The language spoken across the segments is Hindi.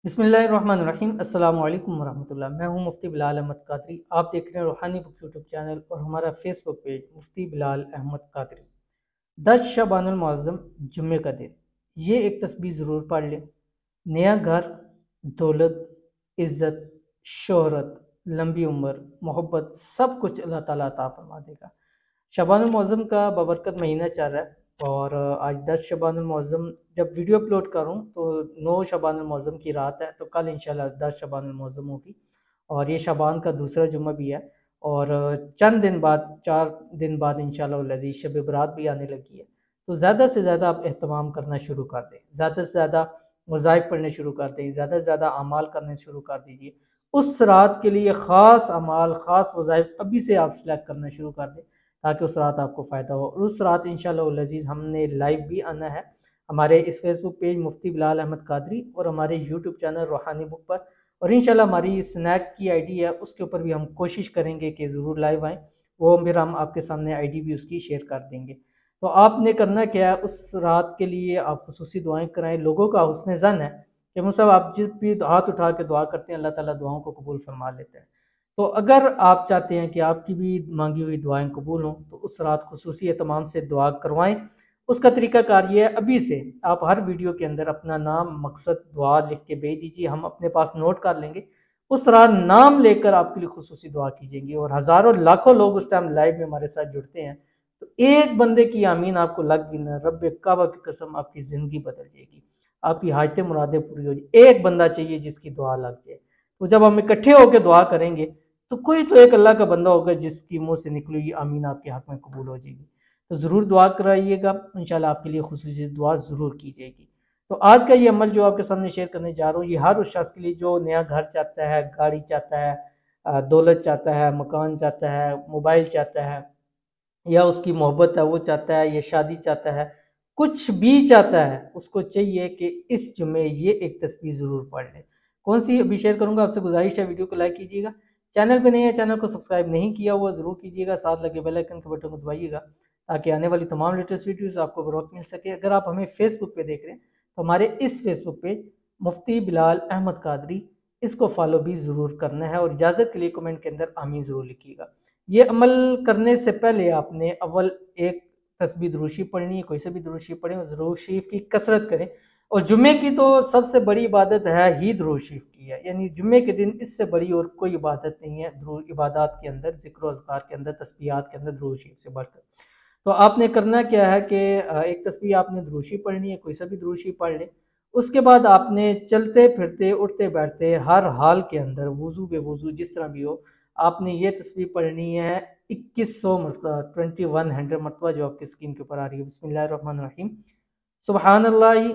बिस्मिल्लाहिर्रहमानिर्रहीम अस्सलामु अलैकुम वरहमतुल्लाह। मैं हूं मुफ्ती बिलाल अहमद कादरी। आप देख रहे हैं रूहानी बुक यूट्यूब चैनल और हमारा फेसबुक पेज मुफ्ती बिलाल अहमद कादरी। 10 शबानुल मुअज़्ज़म जुम्मे का दिन, ये एक तस्बीह ज़रूर पढ़ लें। नया घर, दौलत, इज़्ज़त, शोहरत, लंबी उम्र, मोहब्बत सब कुछ अल्लाह ताला अता फरमा देगा। शबानुल मुअज़्ज़म का बबरकत महीना चल रहा है और आज 10 शबानुल मुअज़्ज़म जब वीडियो अपलोड करूँ तो 9 शबानुल मुअज़्ज़म की रात है, तो कल इंशाल्लाह 10 शबानुल मुअज़्ज़म होगी और ये शबान का दूसरा जुम्मा भी है। और चंद दिन बाद, 4 दिन बाद इंशाल्लाह लज़ीज़ शब बरात भी आने लगी है। तो ज़्यादा से ज़्यादा आप एहतमाम करना शुरू कर दें, ज़्यादा से ज़्यादा वज़ाइफ पढ़ने शुरू कर दें, ज़्यादा से ज़्यादा अमाल करने शुरू कर दीजिए। उस रात के लिए ख़ास अमाल, ख़ास वज़ाइफ अभी से आप सेलेक्ट करना शुरू कर दें ताकि उस रात आपको फ़ायदा हो। और उस रात इंशाल्लाह लज़ीज़ हमने लाइव भी आना है हमारे इस फेसबुक पेज मुफ्ती बिलाल अहमद कादरी और हमारे यूट्यूब चैनल रूहानी बुक पर। और इंशाल्लाह हमारी स्नैक की आईडी है उसके ऊपर भी हम कोशिश करेंगे कि ज़रूर लाइव आएँ। वो फिर हम आपके सामने आईडी भी उसकी शेयर कर देंगे। तो आपने करना क्या है, उस रात के लिए आप खुसूसी दुआएँ कराएँ। लोगों का हुस्न ज़न है कि मुझसे आप जिस भी हाथ उठा के दुआ करते हैं अल्लाह ताला दुआओं को कबूल फरमा लेते हैं। तो अगर आप चाहते हैं कि आपकी भी मांगी हुई दुआएं कबूल हों तो उस रात खुसूसी एहतमाम से दुआ करवाएं। उसका तरीकाकार ये है, अभी से आप हर वीडियो के अंदर अपना नाम, मकसद, दुआ लिख के भेज दीजिए, हम अपने पास नोट कर लेंगे। उस रात नाम लेकर आपके लिए खुसूसी दुआ की जाएगी और हज़ारों लाखों लोग उस टाइम लाइव में हमारे साथ जुड़ते हैं। तो एक बंदे की आमीन आपको लग भी ना, रब काबा की कसम आपकी ज़िंदगी बदल जाएगी, आपकी हाजतें मुरादें पूरी हो जाएगी। एक बंदा चाहिए जिसकी दुआ लग जाए। तो जब हम इकट्ठे होकर दुआ करेंगे तो कोई तो एक अल्लाह का बंदा होगा जिसकी मुंह से निकली हुई आमीन आपके हक में कबूल हो जाएगी। तो ज़रूर दुआ कराइएगा, इंशाल्लाह आपके लिए खुसूसी दुआ ज़रूर की जाएगी। तो आज का ये अमल जो आपके सामने शेयर करने जा रहा हूँ, ये हर उस शख्स के लिए जो नया घर चाहता है, गाड़ी चाहता है, दौलत चाहता है, मकान चाहता है, मोबाइल चाहता है, या उसकी मोहब्बत है वो चाहता है, या शादी चाहता है, कुछ भी चाहता है, उसको चाहिए कि इस जुम्मे ये एक तस्बीह ज़रूर पढ़ ले। कौन सी अभी शेयर करूँगा, आपसे गुजारिश है वीडियो को लाइक कीजिएगा। चैनल पे नहीं है, चैनल को सब्सक्राइब नहीं किया हुआ ज़रूर कीजिएगा, साथ लगे बेल आइकन के बटन को दबाइएगा ताकि आने वाली तमाम लेटेस्ट वीडियोज़ आपको बर वक्त मिल सके। अगर आप हमें फेसबुक पे देख रहे हैं तो हमारे इस फेसबुक पेज मुफ्ती बिलाल अहमद कादरी, इसको फॉलो भी ज़रूर करना है और इजाज़त के लिए कमेंट के अंदर आमीन ज़रूर लिखिएगा। ये अमल करने से पहले आपने अव्वल एक तस्बीह दुरूशी पढ़नी है, कोई सा भी दुरूशी पढ़ें और दुरूद शरीफ की कसरत करें। और जुम्मे की तो सबसे बड़ी इबादत है ही दुरूद शरीफ की है, यानी जुम्मे के दिन इससे बड़ी और कोई इबादत नहीं है दुरूद इबादत के अंदर, ज़िक्र अज़कार के अंदर, तस्बीहात के अंदर दुरूद शरीफ से बढ़कर। तो आपने करना क्या है कि एक तस्बीह आपने दुरूद शरीफ पढ़नी है, कोई सा भी दुरूद शरीफ पढ़ लें। उसके बाद आपने चलते फिरते, उठते बैठते, हर हाल के अंदर, वुज़ू बेवुज़ू जिस तरह भी हो, आपने ये तस्बीह पढ़नी है 2100 मरतबा, 2100 मरतबा, जो आपकी स्क्रीन के ऊपर आ रही है। बिस्मिल्लाहिर्रहमानिर्रहीम। सुबहानल्लाहि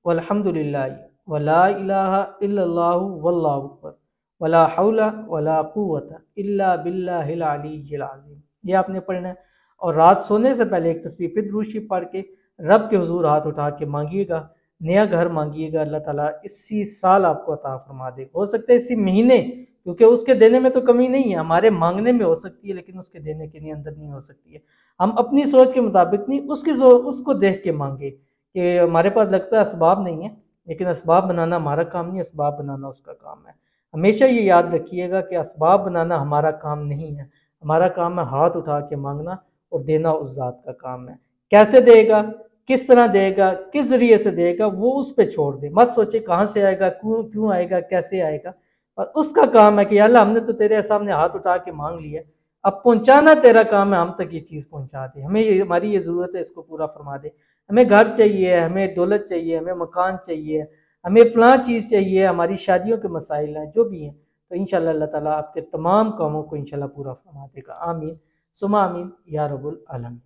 वल्हम्दुलिल्लाहि वला इलाहा इल्लल्लाहु वल्लाहु अकबर वला हौला वला कुव्वता इल्ला बिल्लाहिल अलिय्यिल अज़ीम। ये आपने पढ़ना है। और रात सोने से पहले एक तस्बीह फिर दुरूद शरीफ पढ़ के रब के हुजूर हाथ उठा के मांगिएगा, नया घर मांगिएगा, अल्लाह ताला इसी साल आपको अता फरमा दे, हो सकता है इसी महीने, क्योंकि उसके देने में तो कमी नहीं है, हमारे मांगने में हो सकती है लेकिन उसके देने के नहीं अंदर नहीं हो सकती है। हम अपनी सोच के मुताबिक नहीं, उसकी उसको देख के मांगे कि हमारे पास लगता है असबाब नहीं है, लेकिन असबाब बनाना हमारा काम नहीं, असबाब बनाना उसका काम है। हमेशा ये याद रखिएगा कि असबाब बनाना हमारा काम नहीं है, हमारा काम है हाथ उठा के मांगना और देना उस ज़ात का काम है। कैसे देगा, किस तरह देगा, किस ज़रिए से देगा, वो उस पे छोड़ दे। मत सोचे कहाँ से आएगा, क्यों क्यों आएगा, कैसे आएगा। और उसका काम है कि अल्लाह हमने तो तेरे सामने हाथ उठा के मांग लिया, अब पहुंचाना तेरा काम है, हम तक ये चीज़ पहुंचा दे, हमें ये, हमारी ये ज़रूरत है, इसको पूरा फरमा दे। हमें घर चाहिए, हमें दौलत चाहिए, हमें मकान चाहिए, हमें फ़लाँ चीज़ चाहिए, हमारी शादियों के मसाइल हैं, जो भी हैं, तो इंशाल्लाह अल्लाह ताला आपके तमाम कामों को इंशाल्लाह पूरा फरमा देगा। आमीन सुमा आमीन या रब्बुल आलमीन।